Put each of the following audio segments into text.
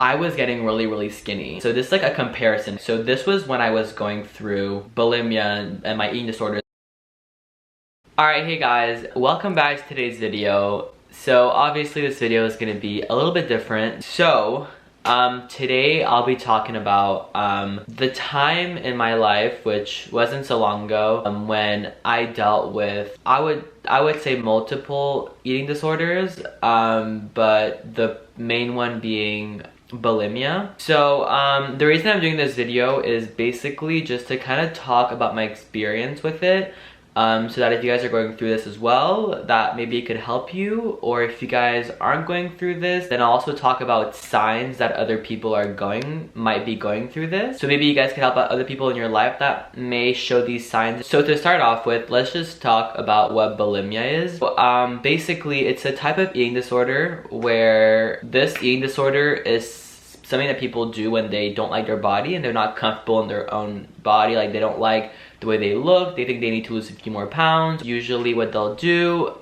I was getting really skinny. So this is like a comparison. So this was when I was going through bulimia and my eating disorder. Alright, hey guys, welcome back to today's video. So obviously this video is going to be a little bit different. So today I'll be talking about the time in my life, which wasn't so long ago, when I dealt with, I would say multiple eating disorders, but the main one being bulimia. So the reason I'm doing this video is basically just to kind of talk about my experience with it. So that if you guys are going through this as well, that maybe it could help you. Or if you guys aren't going through this, then I'll also talk about signs that other people might be going through this. So maybe you guys can help out other people in your life that may show these signs. So to start off with, let's just talk about what bulimia is. Basically, it's a type of eating disorder where this eating disorder is something that people do when they don't like their body and they're not comfortable in their own body. Like, they don't like the way they look, they think they need to lose a few more pounds. Usually what they'll do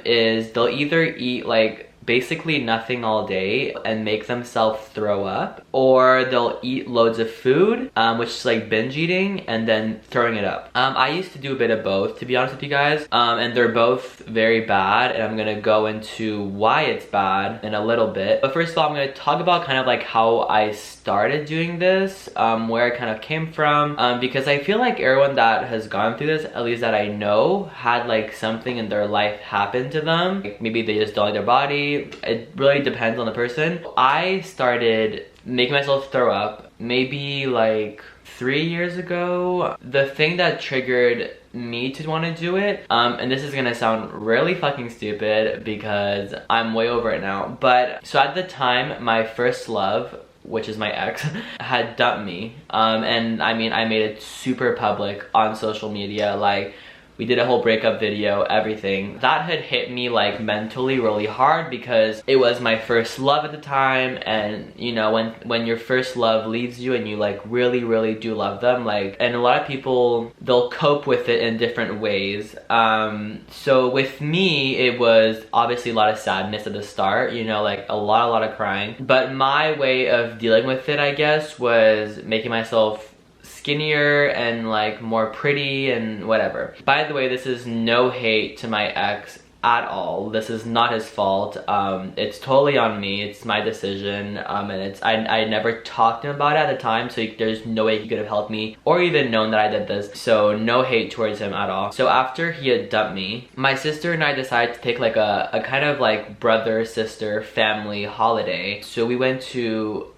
is they'll either eat like basically nothing all day and make themselves throw up, or they'll eat loads of food, which is like binge eating, and then throwing it up. I used to do a bit of both, to be honest with you guys, and they're both very bad, and I'm gonna go into why it's bad in a little bit. But first of all, I'm gonna talk about kind of like how I started doing this, where it kind of came from, because I feel like everyone that has gone through this, at least that I know, had like something in their life happen to them. Like, maybe they just don't like their body. It really depends on the person. I started making myself throw up maybe like 3 years ago. The thing that triggered me to want to do it, and this is gonna sound really fucking stupid because I'm way over it now, but so at the time, my first love, which is my ex, had dumped me, and I mean, I made it super public on social media. Like, we did a whole breakup video, everything. That had hit me like mentally really hard because it was my first love at the time, and you know, when your first love leaves you and you like really do love them, like, and a lot of people, they'll cope with it in different ways. So with me, it was obviously a lot of sadness at the start, you know, like a lot of crying. But my way of dealing with it, I guess, was making myself skinnier and like more pretty and whatever. By the way, this is no hate to my ex at all. This is not his fault. It's totally on me. It's my decision, and I never talked to him about it at the time, so there's no way he could have helped me or even known that I did this. So no hate towards him at all. So after he had dumped me, my sister and I decided to take like a kind of like brother sister family holiday. So we went to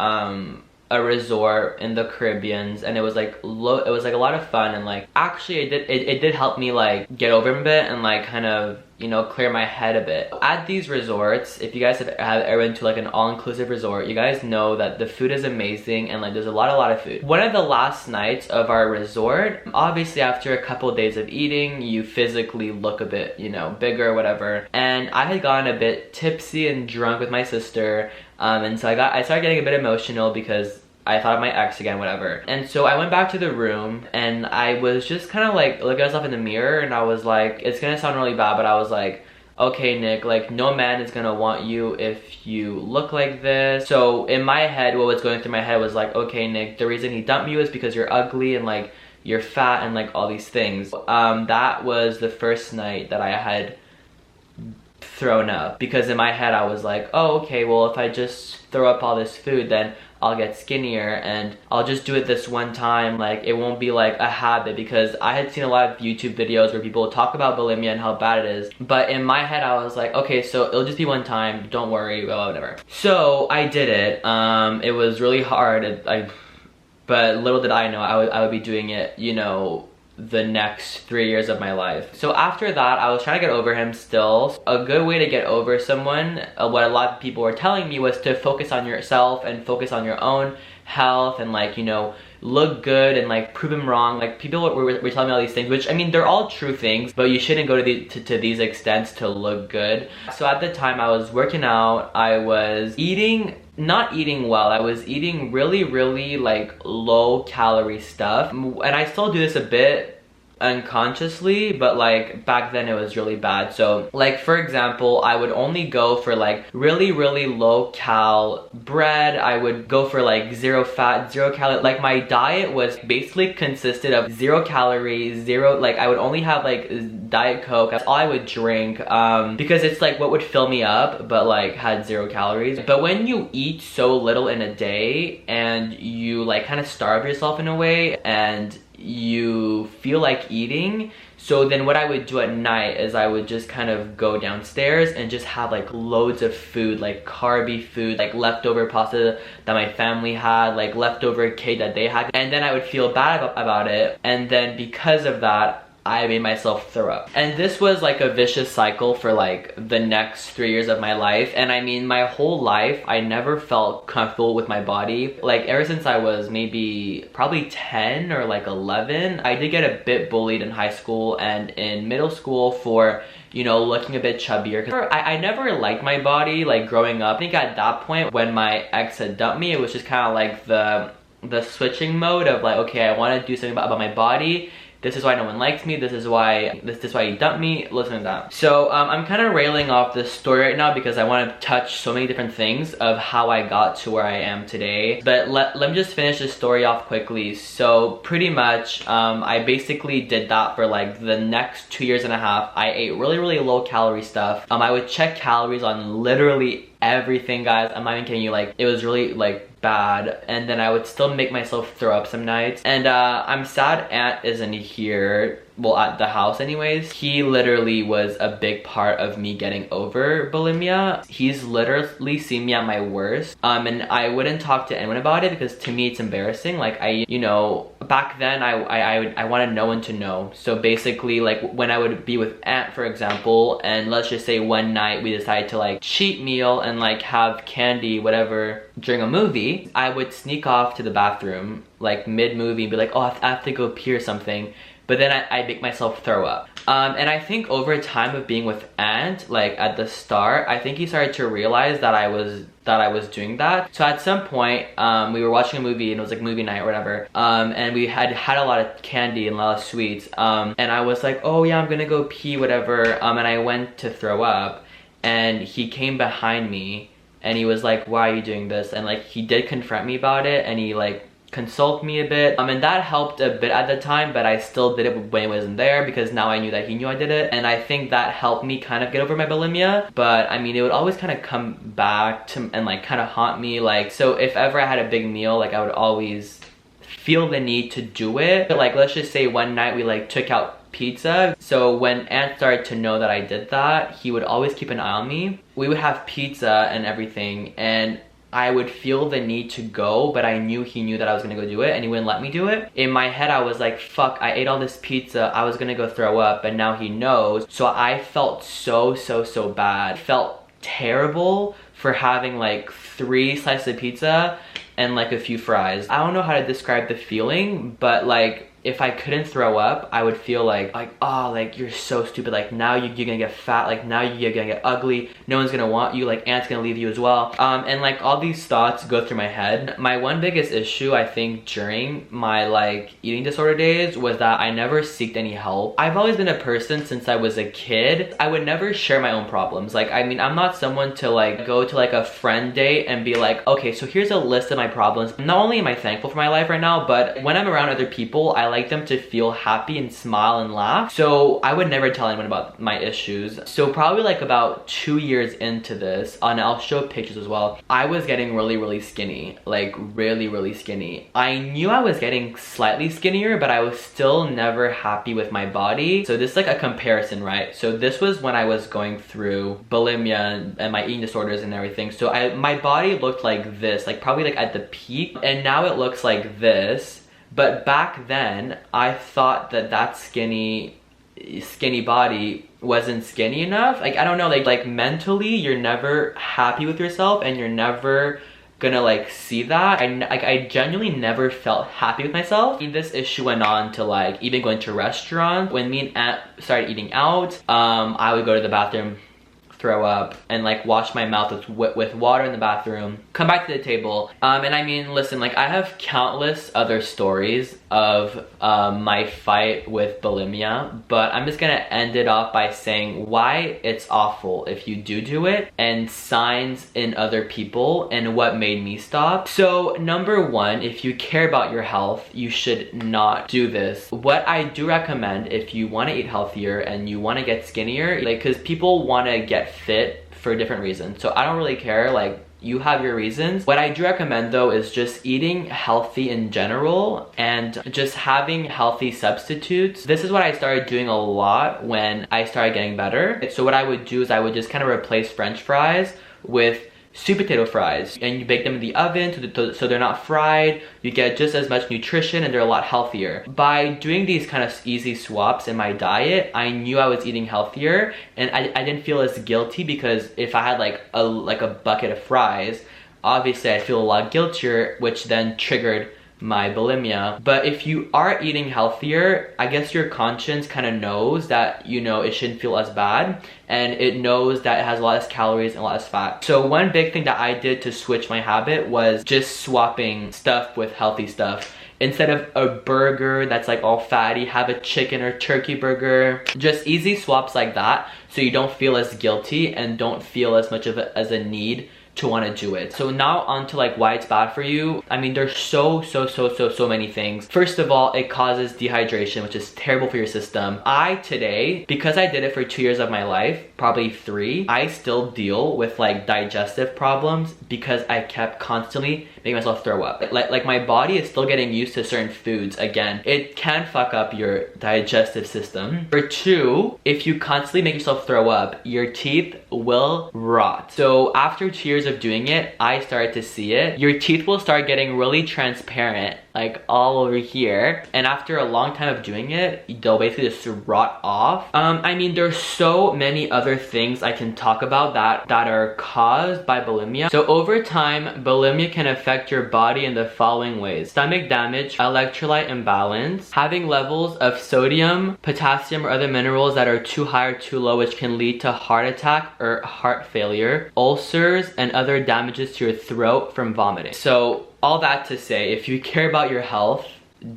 a resort in the Caribbeans, and it was like a lot of fun, and like actually it did help me like get over him a bit and like kind of, you know, clear my head a bit. At these resorts, if you guys have ever been to like an all-inclusive resort, you guys know that the food is amazing, and like there's a lot of food. One of the last nights of our resort, obviously after a couple of days of eating, you physically look a bit, you know, bigger or whatever, and I had gotten a bit tipsy and drunk with my sister, and so I started getting a bit emotional because I thought of my ex again, whatever. And so I went back to the room, and I was just kind of like looking at myself in the mirror, and I was like, it's gonna sound really bad, but I was like, okay, Nick, like no man is gonna want you if you look like this. So in my head, what was going through my head was like, okay, Nick, the reason he dumped you is because you're ugly and like you're fat and like all these things. That was the first night that I had thrown up, because in my head I was like, oh, okay, well, if I just throw up all this food, then I'll get skinnier, and I'll just do it this one time, like it won't be like a habit, because I had seen a lot of YouTube videos where people talk about bulimia and how bad it is, but in my head I was like, okay, so it'll just be one time, don't worry, whatever. So I did it. It was really hard, but little did I know I would be doing it, you know, the next 3 years of my life. So after that, I was trying to get over him still. A good way to get over someone, what a lot of people were telling me, was to focus on yourself and focus on your own health and like, you know, look good and like prove him wrong. Like people were telling me all these things, which I mean, they're all true things, but you shouldn't go to these extents to look good. So at the time I was working out, I was not eating well, I was eating really like low calorie stuff, and I still do this a bit unconsciously, but like back then it was really bad. So like for example, I would only go for like really low cal bread. I would go for like 0 fat, 0 calorie. Like my diet was basically consisted of 0 calories, like I would only have like Diet Coke. That's all I would drink because it's like what would fill me up, but like had 0 calories. But when you eat so little in a day and you like kind of starve yourself in a way and you feel like eating, so then what I would do at night is I would just kind of go downstairs and just have like loads of food, like carby food, like leftover pasta that my family had, like leftover cake that they had, and then I would feel bad about it, and then because of that I made myself throw up. And this was like a vicious cycle for like the next 3 years of my life. And I mean, my whole life I never felt comfortable with my body. Like ever since I was maybe probably 10 or like 11, I did get a bit bullied in high school and in middle school for, you know, looking a bit chubbier. Cause I never liked my body like growing up. I think at that point when my ex had dumped me, it was just kind of like the switching mode of like, okay, I want to do something about my body. This is why no one likes me. This is why you dumped me. Listen to that. So I'm kind of railing off this story right now because I want to touch so many different things of how I got to where I am today. But let me just finish this story off quickly. So pretty much I basically did that for like the next 2 years and a half. I ate really low calorie stuff. I would check calories on literally everything, guys. I'm not even kidding you. Like it was really like bad, and then I would still make myself throw up some nights. And I'm sad Ant isn't here, well, at the house anyways. He literally was a big part of me getting over bulimia. He's literally seen me at my worst, and I wouldn't talk to anyone about it because to me it's embarrassing. Like you know, back then I wanted no one to know. So basically, like when I would be with Ant, for example, and let's just say one night we decided to like cheat meal and like have candy, whatever, during a movie, I would sneak off to the bathroom like mid-movie and be like, oh, I have to go pee or something. But then I make myself throw up. And I think over time of being with Ant, like at the start, I think he started to realize that I was doing that. So at some point, we were watching a movie and it was like movie night or whatever. And we had a lot of candy and a lot of sweets. And I was like, oh yeah, I'm gonna go pee, whatever. And I went to throw up and he came behind me and he was like, why are you doing this? And like he did confront me about it and he like consoled me a bit, and that helped a bit at the time, but I still did it when he wasn't there because now I knew that he knew I did it, and I think that helped me kind of get over my bulimia. But I mean, it would always kind of come back to and like kind of haunt me. Like, so if ever I had a big meal, like I would always feel the need to do it. But like, let's just say one night we like took out pizza. So when Ant started to know that I did that, he would always keep an eye on me. We would have pizza and everything, and I would feel the need to go, but I knew he knew that I was gonna go do it and he wouldn't let me do it. In my head, I was like, fuck, I ate all this pizza, I was gonna go throw up, but now he knows. So I felt so bad. Felt terrible for having like 3 slices of pizza and like a few fries. I don't know how to describe the feeling, but like, if I couldn't throw up, I would feel like, oh, like you're so stupid. Like now you're gonna get fat. Like now you're gonna get ugly. No one's gonna want you. Like Ant's gonna leave you as well. And like all these thoughts go through my head. My one biggest issue, I think, during my like eating disorder days was that I never sought any help. I've always been a person since I was a kid. I would never share my own problems. Like, I mean, I'm not someone to like go to like a friend date and be like, okay, so here's a list of my problems. Not only am I thankful for my life right now, but when I'm around other people, I like them to feel happy and smile and laugh. So I would never tell anyone about my issues. So probably like about 2 years into this, and I'll show pictures as well, I was getting really skinny. Like really skinny. I knew I was getting slightly skinnier, but I was still never happy with my body. So this is like a comparison, right? So this was when I was going through bulimia and my eating disorders and everything. So my body looked like this, like probably like at the peak, and now it looks like this. But back then, I thought that skinny body wasn't skinny enough. Like, I don't know, like mentally, you're never happy with yourself and you're never gonna like see that. I genuinely never felt happy with myself. This issue went on to like even going to restaurants. When me and Aunt started eating out, I would go to the bathroom, throw up and like wash my mouth with water in the bathroom, come back to the table. And I mean, listen, like I have countless other stories of my fight with bulimia, but I'm just gonna end it off by saying why it's awful if you do it, and signs in other people, and what made me stop. So number one, if you care about your health, you should not do this. What I do recommend, if you want to eat healthier and you want to get skinnier, like, because people want to get fit for different reasons, so I don't really care, like, you have your reasons. What I do recommend though is just eating healthy in general and just having healthy substitutes. This is what I started doing a lot when I started getting better. So what I would do is I would just kind of replace French fries with sweet potato fries, and you bake them in the oven so they're not fried. You get just as much nutrition and they're a lot healthier. By doing these kind of easy swaps in my diet, I knew I was eating healthier, and I didn't feel as guilty, because if I had like a bucket of fries, obviously I feel a lot guiltier, which then triggered my bulimia. But if you are eating healthier, I guess your conscience kind of knows that, you know, it shouldn't feel as bad, and it knows that it has a lot less calories and a lot less fat. So one big thing that I did to switch my habit was just swapping stuff with healthy stuff. Instead of a burger that's like all fatty, have a chicken or turkey burger. Just easy swaps like that, so you don't feel as guilty and don't feel as much of as a need to want to do it. So now on to like why it's bad for you. I mean, there's so many things. First of all, it causes dehydration, which is terrible for your system. Today, because I did it for 2 years of my life, probably 3, I still deal with like digestive problems because I kept constantly making myself throw up. Like my body is still getting used to certain foods. Again, it can fuck up your digestive system. Number 2, if you constantly make yourself throw up, your teeth will rot. So after 2 years of doing it, I started to see it. Your teeth will start getting really transparent, like all over here, and after a long time of doing it, they'll basically just rot off. I mean, there's so many other things I can talk about that are caused by bulimia. So over time, bulimia can affect your body in the following ways: stomach damage, electrolyte imbalance, having levels of sodium, potassium, or other minerals that are too high or too low, which can lead to heart attack or heart failure, ulcers, and other damages to your throat from vomiting. So all that to say, if you care about your health,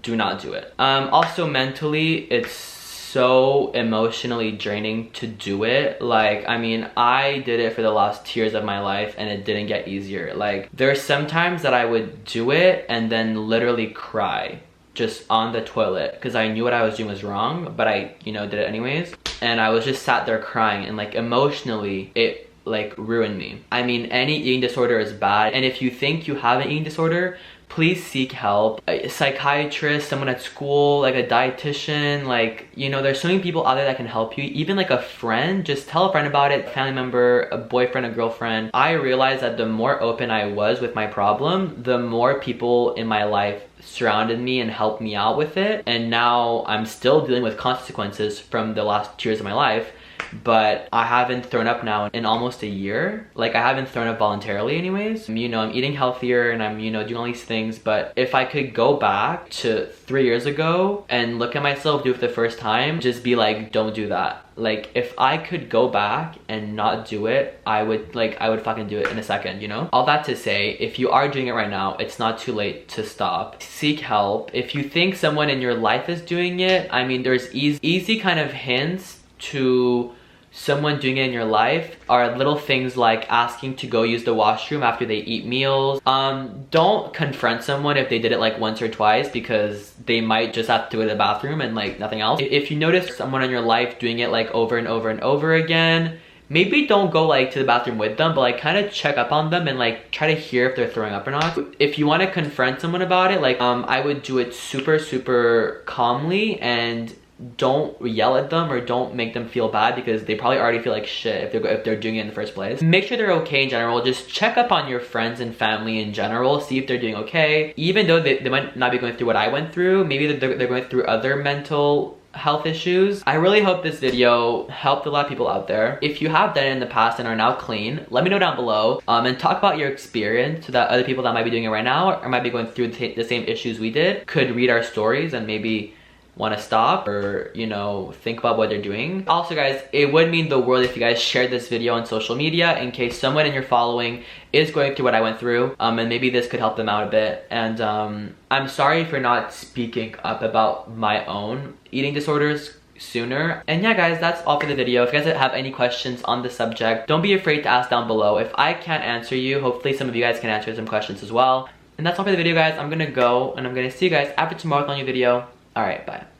do not do it. Also mentally, it's so emotionally draining to do it. Like, I mean, I did it for the last 2 years of my life and it didn't get easier. Like, there's sometimes that I would do it and then literally cry just on the toilet because I knew what I was doing was wrong, but I, you know, did it anyways. And I was just sat there crying, and like emotionally, it like ruined me. I mean, any eating disorder is bad, and if you think you have an eating disorder, please seek help. A psychiatrist, someone at school, like a dietitian, like, you know, there's so many people out there that can help you. Even like a friend, just tell a friend about it, a family member, a boyfriend, a girlfriend. I realized that the more open I was with my problem, the more people in my life surrounded me and helped me out with it. And now I'm still dealing with consequences from the last 2 years of my life, but I haven't thrown up now in almost a year. Like, I haven't thrown up voluntarily anyways. You know, I'm eating healthier and I'm, you know, doing all these things, but if I could go back to 3 years ago and look at myself do it for the first time, just be like, don't do that. Like, if I could go back and not do it, I would fucking do it in a second, you know? All that to say, if you are doing it right now, it's not too late to stop. Seek help. If you think someone in your life is doing it, I mean, there's easy kind of hints to someone doing it in your life are little things like asking to go use the washroom after they eat meals. Don't confront someone if they did it like once or twice, because they might just have to go to the bathroom and like nothing else. If you notice someone in your life doing it like over and over and over again, maybe don't go like to the bathroom with them, but like kind of check up on them and like try to hear if they're throwing up or not. If you want to confront someone about it, like I would do it super calmly, and don't yell at them or don't make them feel bad, because they probably already feel like shit if they're doing it in the first place. Make sure they're okay in general. Just check up on your friends and family in general, see if they're doing okay. Even though they might not be going through what I went through, maybe they're going through other mental health issues. I really hope this video helped a lot of people out there. If you have done it in the past and are now clean, let me know down below, and talk about your experience so that other people that might be doing it right now or might be going through the same issues we did could read our stories and maybe want to stop or, you know, think about what they're doing. Also guys, it would mean the world if you guys shared this video on social media in case someone in your following is going through what I went through, and maybe this could help them out a bit. And I'm sorry for not speaking up about my own eating disorders sooner. And yeah guys, that's all for the video. If you guys have any questions on the subject, don't be afraid to ask down below. If I can't answer you, hopefully some of you guys can answer some questions as well. And that's all for the video guys. I'm gonna go and I'm gonna see you guys after tomorrow with a new video. Alright, bye.